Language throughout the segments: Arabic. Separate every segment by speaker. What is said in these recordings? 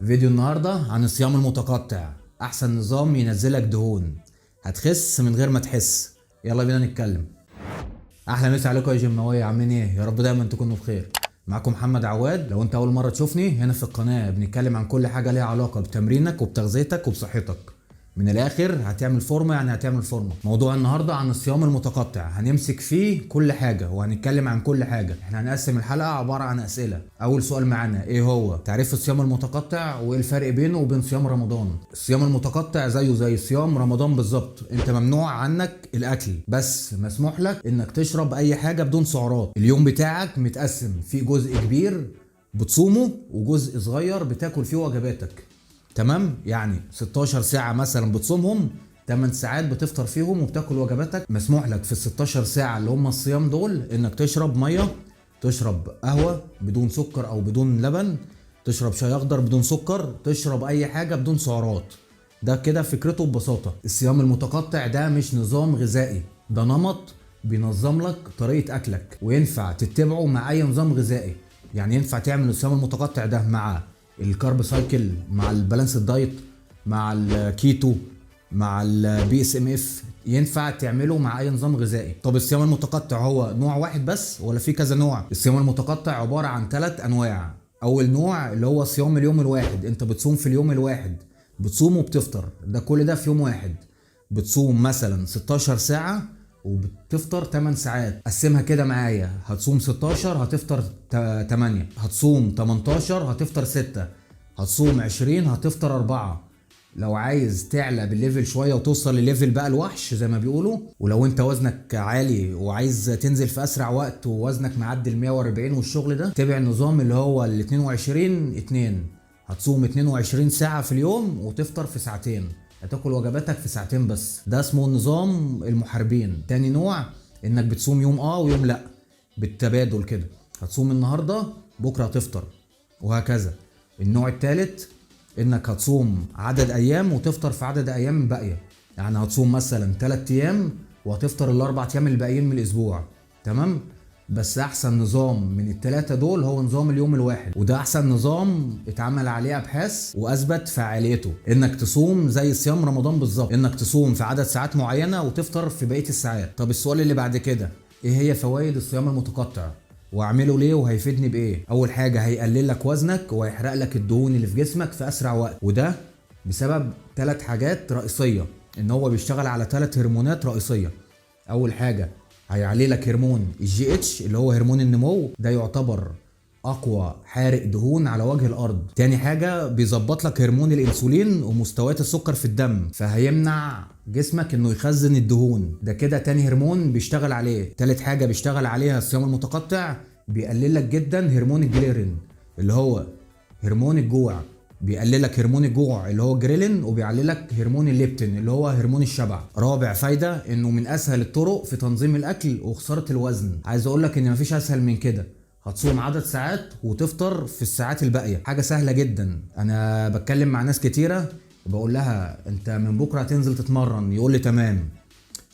Speaker 1: فيديو النهارده عن الصيام المتقطع، احسن نظام ينزلك دهون هتخس من غير ما تحس. يلا بينا نتكلم. احلى مسا عليكم يا جماويه، عاملين ايه؟ يا رب دايما تكونوا بخير. معاكم محمد عواد. لو انت اول مره تشوفني هنا في القناه بنتكلم عن كل حاجه ليها علاقه بتمرينك وبتغذيتك وبصحتك. من الاخر هتعمل فورمه، يعني هتعمل فورمه. موضوع النهارده عن الصيام المتقطع، هنمسك فيه كل حاجه وهنتكلم عن كل حاجه. احنا هنقسم الحلقه عباره عن اسئله. اول سؤال معانا ايه هو تعريف الصيام المتقطع وايه الفرق بينه وبين صيام رمضان. الصيام المتقطع زيه زي صيام رمضان بالظبط. انت ممنوع عنك الاكل، بس مسموح لك انك تشرب اي حاجه بدون سعرات. اليوم بتاعك متقسم في جزء كبير بتصومه وجزء صغير بتاكل فيه وجباتك. تمام؟ يعني 16 ساعة مثلا بتصومهم، 8 ساعات بتفطر فيهم وبتاكل وجباتك. مسموح لك في ال 16 ساعة اللي هم الصيام دول انك تشرب مية، تشرب قهوة بدون سكر او بدون لبن، تشرب شاي اخضر بدون سكر، تشرب اي حاجة بدون سعرات. ده كده فكرته ببساطة. الصيام المتقطع ده مش نظام غذائي، ده نمط بينظم لك طريقة اكلك، وينفع تتبعه مع اي نظام غذائي. يعني ينفع تعمل الصيام المتقطع ده مع الكارب سايكل، مع البالانس الدايت، مع الكيتو، مع البي اس ام اف. ينفع تعمله مع اي نظام غذائي. طب الصيام المتقطع هو نوع واحد بس ولا في كذا نوع؟ الصيام المتقطع عبارة عن 3 انواع. اول نوع اللي هو صيام اليوم الواحد، انت بتصوم في اليوم الواحد، بتصوم وبتفطر، ده كل ده في يوم واحد. بتصوم مثلا 16 ساعة وبتفطر 8 ساعات. قسمها كده معايا، هتصوم 16 هتفطر 8، هتصوم 18 هتفطر 6، هتصوم 20 هتفطر 4. لو عايز تعلى بالليفل شويه وتوصل لليفل بقى الوحش زي ما بيقولوا، ولو انت وزنك عالي وعايز تنزل في اسرع وقت ووزنك معدي ال 140 والشغل ده، تابع النظام اللي هو ال 22 2. هتصوم 22 ساعه في اليوم وتفطر في ساعتين، هتاكل وجباتك في ساعتين بس. ده اسمه نظام المحاربين. تاني نوع انك بتصوم يوم ويوم لا، بالتبادل كده. هتصوم النهارده بكره هتفطر وهكذا. النوع الثالث انك هتصوم عدد ايام وتفطر في عدد ايام باقيه. يعني هتصوم مثلا 3 ايام وهتفطر الاربع ايام الباقيين من الاسبوع. تمام؟ بس احسن نظام من الثلاثه دول هو نظام اليوم الواحد، وده احسن نظام اتعمل عليه ابحاث واثبت فعاليته. انك تصوم زي صيام رمضان بالظبط، انك تصوم في عدد ساعات معينه وتفطر في بقيه الساعات. طب السؤال اللي بعد كده، ايه هي فوائد الصيام المتقطع واعمله ليه وهيفيدني بايه؟ اول حاجه هيقلل لك وزنك وهيحرق لك الدهون اللي في جسمك في اسرع وقت، وده بسبب 3 حاجات رئيسيه. ان هو بيشتغل على 3 هرمونات رئيسيه. اول حاجه هيعلي لك هرمون الجي اتش اللي هو هرمون النمو، ده يعتبر اقوى حارق دهون على وجه الارض. تاني حاجه بيظبط لك هرمون الانسولين ومستويات السكر في الدم، فهيمنع جسمك انه يخزن الدهون. ده كده تاني هرمون بيشتغل عليه. تالت حاجه بيشتغل عليها الصيام المتقطع، بيقلل لك جدا هرمون الجليرين اللي هو هرمون الجوع. بيقلل لك هرمون الجوع اللي هو جريلين، وبيعلي لك هرمون الليبتين اللي هو هرمون الشبع. رابع فايده انه من اسهل الطرق في تنظيم الاكل وخساره الوزن. عايز اقول لك ان مفيش اسهل من كده. هتصوم عدد ساعات وتفطر في الساعات الباقيه، حاجه سهله جدا. انا بتكلم مع ناس كتيره بقول لها انت من بكره هتنزل تتمرن، يقول لي تمام.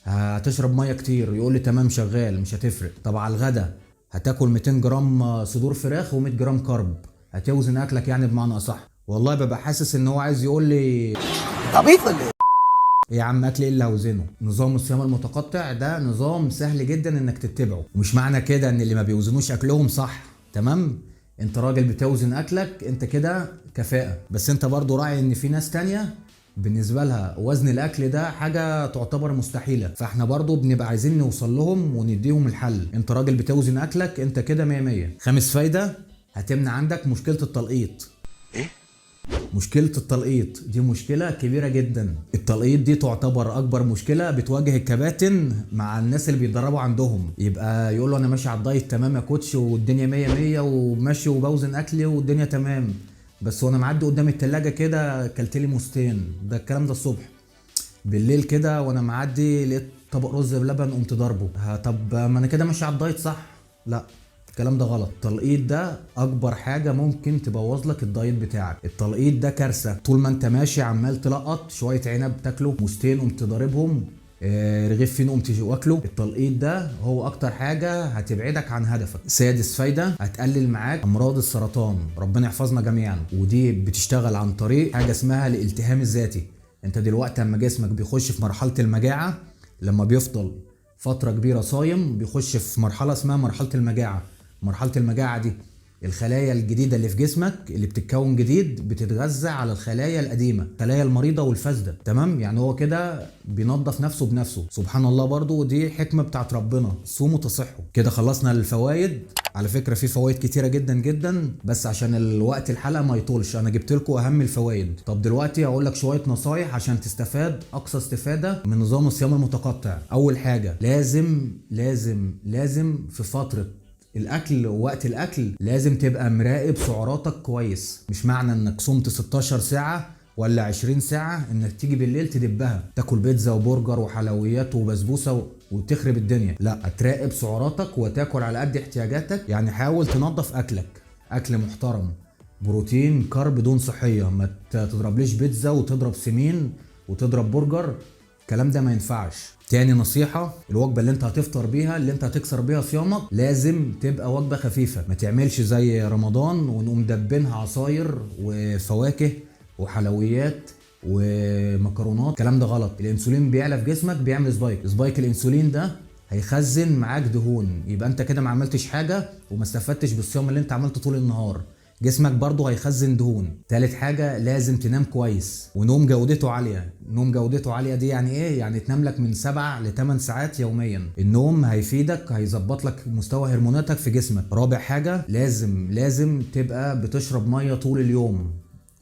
Speaker 1: هتشرب ميه كتير، يقول لي تمام شغال مش هتفرق. طب على الغدا هتاكل 200 جرام صدور فراخ و100 جرام كارب، هتوزن اكلك يعني بمعنى اصح. والله ببقى حاسس ان هو عايز يقول لي
Speaker 2: عبيط ولا ايه؟
Speaker 1: يا عم اكل ايه اللي هوزنه. نظام الصيام المتقطع ده نظام سهل جدا انك تتبعه، ومش معنى كده ان اللي ما بيوزنوش اكلهم صح. تمام؟ انت راجل بتوزن اكلك، انت كده كفاءة. بس انت برضو راعي ان في ناس تانية بالنسبة لها وزن الاكل ده حاجة تعتبر مستحيلة، فاحنا برضو بنبقى عايزين نوصل لهم ونديهم الحل. انت راجل بتوزن اكلك، انت كده 100 100. خامس فايدة هتمنع عندك مشكلة التلقيط.
Speaker 2: ايه؟
Speaker 1: مشكلة التلقيط دي مشكلة كبيرة جدا. التلقيط دي تعتبر أكبر مشكلة بتواجه الكباتن مع الناس اللي بيتدربوا عندهم. يبقى يقول له أنا ماشي على الدايت تمام يا كوتش والدنيا 100 100 وماشي وبوزن أكلي والدنيا تمام، بس وأنا معدي قدام التلاجة كده كلت لي موستين. ده الكلام ده الصبح. بالليل كده وأنا معدي لقيت طبق رز بلبن قمت ضربه. طب ما أنا كده ماشي على الدايت صح؟ لا، الكلام ده غلط. التلقيط ده اكبر حاجه ممكن تبوظ لك الدايت بتاعك. التلقيط ده كارثه. طول ما انت ماشي عمال تلقط شويه عنب تاكله، موستين قمت ضاربهم، رغيف فين قمت واكله. التلقيط ده هو اكتر حاجه هتبعدك عن هدفك. سادس فايده، هتقلل معاك امراض السرطان، ربنا يحفظنا جميعا. ودي بتشتغل عن طريق حاجه اسمها الالتهام الذاتي. انت دلوقتي لما جسمك بيخش في مرحله المجاعه، لما بيفضل فتره كبيره صايم بيخش في مرحله اسمها مرحله المجاعه. مرحله المجاعه دي الخلايا الجديدة اللي في جسمك اللي بتتكون جديد بتتغذى على الخلايا القديمة، الخلايا المريضة والفاسدة. تمام؟ يعني هو كده بينظف نفسه بنفسه. سبحان الله، برضو ودي حكمة بتاعت ربنا، صوموا تصحوا. كده خلصنا الفوائد. على فكرة في فوائد كتيرة جدا جدا، بس عشان الوقت الحلقة ما يطولش انا جبت لكم اهم الفوائد. طب دلوقتي اقول لك شوية نصايح عشان تستفاد اقصى استفادة من نظام الصيام المتقطع. اول حاجة، لازم لازم لازم في فترة الاكل ووقت الاكل لازم تبقى مراقب سعراتك كويس. مش معنى انك صمت 16 ساعة ولا 20 ساعة انك تيجي بالليل تدبها تاكل بيتزا وبرجر وحلويات وبسبوسة وتخرب الدنيا. لا، تراقب سعراتك وتاكل على قد احتياجاتك. يعني حاول تنظف اكلك، اكل محترم، بروتين، كارب بدون صحية. ما تضربليش بيتزا وتضرب سمين وتضرب برجر، الكلام ده ما ينفعش. تاني نصيحة، الوجبة اللي انت هتفطر بيها اللي انت هتكسر بيها صيامك لازم تبقى وجبة خفيفة. ما تعملش زي رمضان ونقوم دبنها عصاير وفواكه وحلويات ومكرونات، الكلام ده غلط. الانسولين بيعلى في جسمك، بيعمل سبايك الانسولين ده هيخزن معاك دهون. يبقى انت كده ما عملتش حاجة وما استفدتش بالصيام اللي انت عملته طول النهار. جسمك برضه هيخزن دهون. تالت حاجة، لازم تنام كويس ونوم جودته عالية. نوم جودته عالية دي يعني ايه؟ يعني تنام لك من 7 ل 8 ساعات يوميا. النوم هيفيدك، هيظبط لك مستوى هرموناتك في جسمك. رابع حاجة، لازم تبقى بتشرب مية طول اليوم.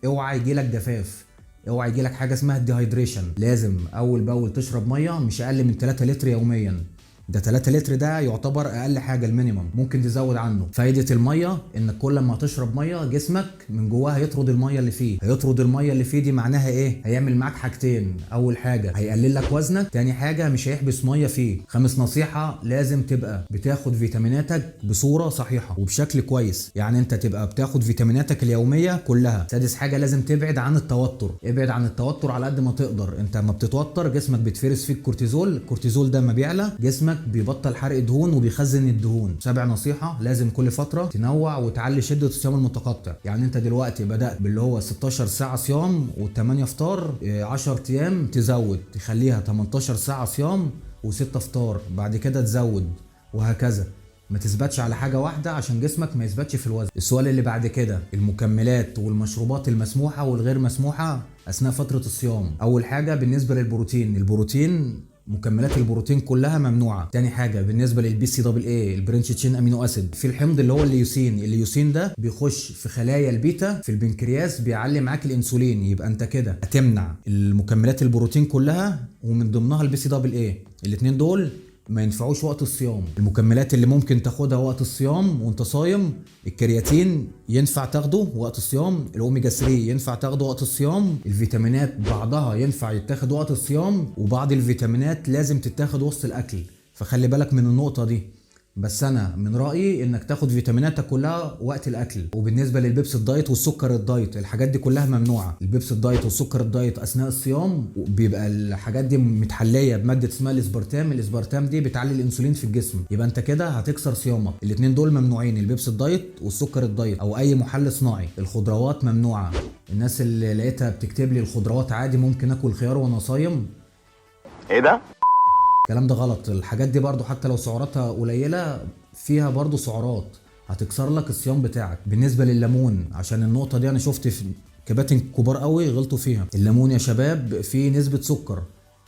Speaker 1: اوعى يجيلك جفاف، اوعى يجيلك حاجة اسمها الديهايدريشن. لازم اول باول تشرب مية مش اقل من 3 لتر يوميا. ده 3 لتر ده يعتبر اقل حاجه، المينيمم، ممكن تزود عنه. فايده الميه انك كل ما تشرب ميه جسمك من جواه هيطرد الميه اللي فيه. هيطرد الميه اللي فيه دي معناها ايه؟ هيعمل معاك حاجتين، اول حاجه هيقلل لك وزنك، تاني حاجه مش هيحبس ميه فيه. خامس نصيحه، لازم تبقى بتاخد فيتاميناتك بصوره صحيحه وبشكل كويس. يعني انت تبقى بتاخد فيتاميناتك اليوميه كلها. سادس حاجه، لازم تبعد عن التوتر. ابعد عن التوتر على قد ما تقدر. انت لما بتتوتر جسمك بتفرز فيك كورتيزول، الكورتيزول ده لما بيعلى جسمك بيبطل حرق دهون وبيخزن الدهون. سابع نصيحة، لازم كل فترة تنوع وتعلي شدة الصيام المتقطع. يعني انت دلوقتي بدأت باللي هو 16 ساعة صيام و8 فطار، 10 ايام تزود تخليها 18 ساعة صيام و6 فطار، بعد كده تزود وهكذا. ما تثبتش على حاجة واحدة عشان جسمك ما يثبتش في الوزن. السؤال اللي بعد كده، المكملات والمشروبات المسموحة والغير مسموحة أثناء فترة الصيام. أول حاجة بالنسبة للبروتين، مكملات البروتين كلها ممنوعه. تاني حاجه بالنسبه للبي سي دبل اي، البرانش تشين امينو اسيد، في الحمض اللي هو الليوسين ده بيخش في خلايا البيتا في البنكرياس، بيعلي معاك الانسولين. يبقى انت كده هتمنع المكملات البروتين كلها ومن ضمنها البي سي دبل اي. الاثنين دول ما ينفعوش وقت الصيام. المكملات اللي ممكن تاخدها وقت الصيام وانت صايم، الكرياتين ينفع تاخده وقت الصيام، الاوميجا 3 ينفع تاخده وقت الصيام، الفيتامينات بعضها ينفع يتاخد وقت الصيام وبعض الفيتامينات لازم تتاخد وسط الاكل. فخلي بالك من النقطة دي. بس انا من رايي انك تاخد فيتاميناتك كلها وقت الاكل. وبالنسبه للبيبس الدايت والسكر الدايت، الحاجات دي كلها ممنوعه. البيبس الدايت والسكر الدايت اثناء الصيام بيبقى الحاجات دي متحليه بماده اسمها الاسبرتام دي بتعلي الانسولين في الجسم. يبقى انت كده هتكسر صيامك. الاثنين دول ممنوعين، البيبس الدايت والسكر الدايت او اي محلى صناعي. الخضروات ممنوعه. الناس اللي لقيتها بتكتب لي الخضروات عادي ممكن اكل خيار وانا صايم،
Speaker 2: ايه ده؟
Speaker 1: الكلام ده غلط. الحاجات دي برضو حتى لو سعراتها قليلة فيها برضو سعرات هتكسر لك الصيام بتاعك. بالنسبة لليمون، عشان النقطة دي انا شفت في كباتن كبار قوي غلطوا فيها. الليمون يا شباب فيه نسبة سكر،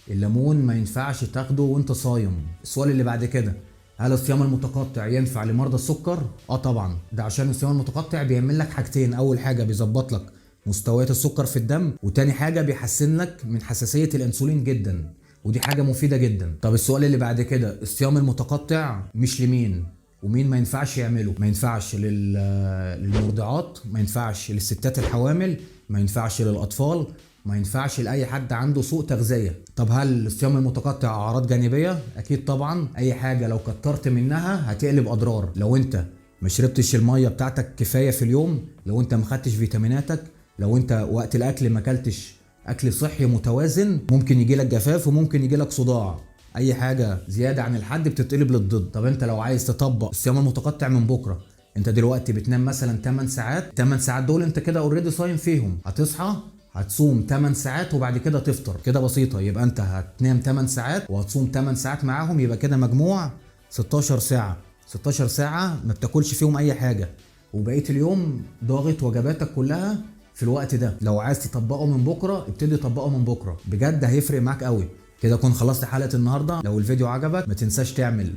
Speaker 1: الليمون ما ينفعش تاخده وانت صايم. السؤال اللي بعد كده، هل الصيام المتقطع ينفع لمرضى السكر؟ طبعا. ده عشان الصيام المتقطع بيعمل لك حاجتين، اول حاجة بيظبط لك مستويات السكر في الدم، وتاني حاجة بيحسن لك من حساسية الانسولين جدا، ودي حاجة مفيدة جدا. طب السؤال اللي بعد كده، الصيام المتقطع مش لمين ومين ما ينفعش يعمله؟ ما ينفعش للمرضعات، ما ينفعش للستات الحوامل، ما ينفعش للأطفال، ما ينفعش لأي حد عنده سوء تغذية. طب هل الصيام المتقطع أعراض جانبية؟ أكيد طبعا. أي حاجة لو كترت منها هتقلب أضرار. لو أنت ما شربتش المية بتاعتك كفاية في اليوم، لو أنت ما خدتش فيتاميناتك، لو أنت وقت الأكل ما اكلتش اكل صحي متوازن، ممكن يجي لك جفاف وممكن يجي لك صداع. اي حاجه زياده عن الحد بتتقلب للضد. طب انت لو عايز تطبق الصيام المتقطع من بكره، انت دلوقتي بتنام مثلا 8 ساعات، 8 ساعات دول انت كده اوريدي صايم فيهم، هتصحى هتصوم 8 ساعات وبعد كده تفطر. كده بسيطه، يبقى انت هتنام 8 ساعات وهتصوم 8 ساعات معاهم، يبقى كده مجموع 16 ساعه. 16 ساعه ما بتاكلش فيهم اي حاجه، وبقيه اليوم ضاغط وجباتك كلها في الوقت ده. لو عايز تطبقه من بكره ابتدي طبقه من بكره، بجد هيفرق معاك قوي. كده اكون خلصت حلقه النهارده. لو الفيديو عجبك ما تنساش تعمل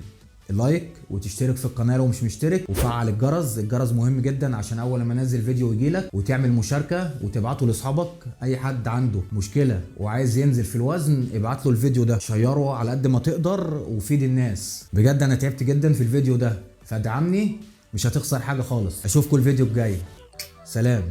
Speaker 1: لايك وتشترك في القناه لو مش مشترك، وفعل الجرس. الجرس مهم جدا عشان اول ما انزل فيديو يجيلك، وتعمل مشاركه وتبعته لاصحابك. اي حد عنده مشكله وعايز ينزل في الوزن ابعت له الفيديو ده، شيره على قد ما تقدر وفيد الناس. بجد انا تعبت جدا في الفيديو ده، فادعمني مش هتخسر حاجه خالص. اشوفكم الفيديو الجاي، سلام.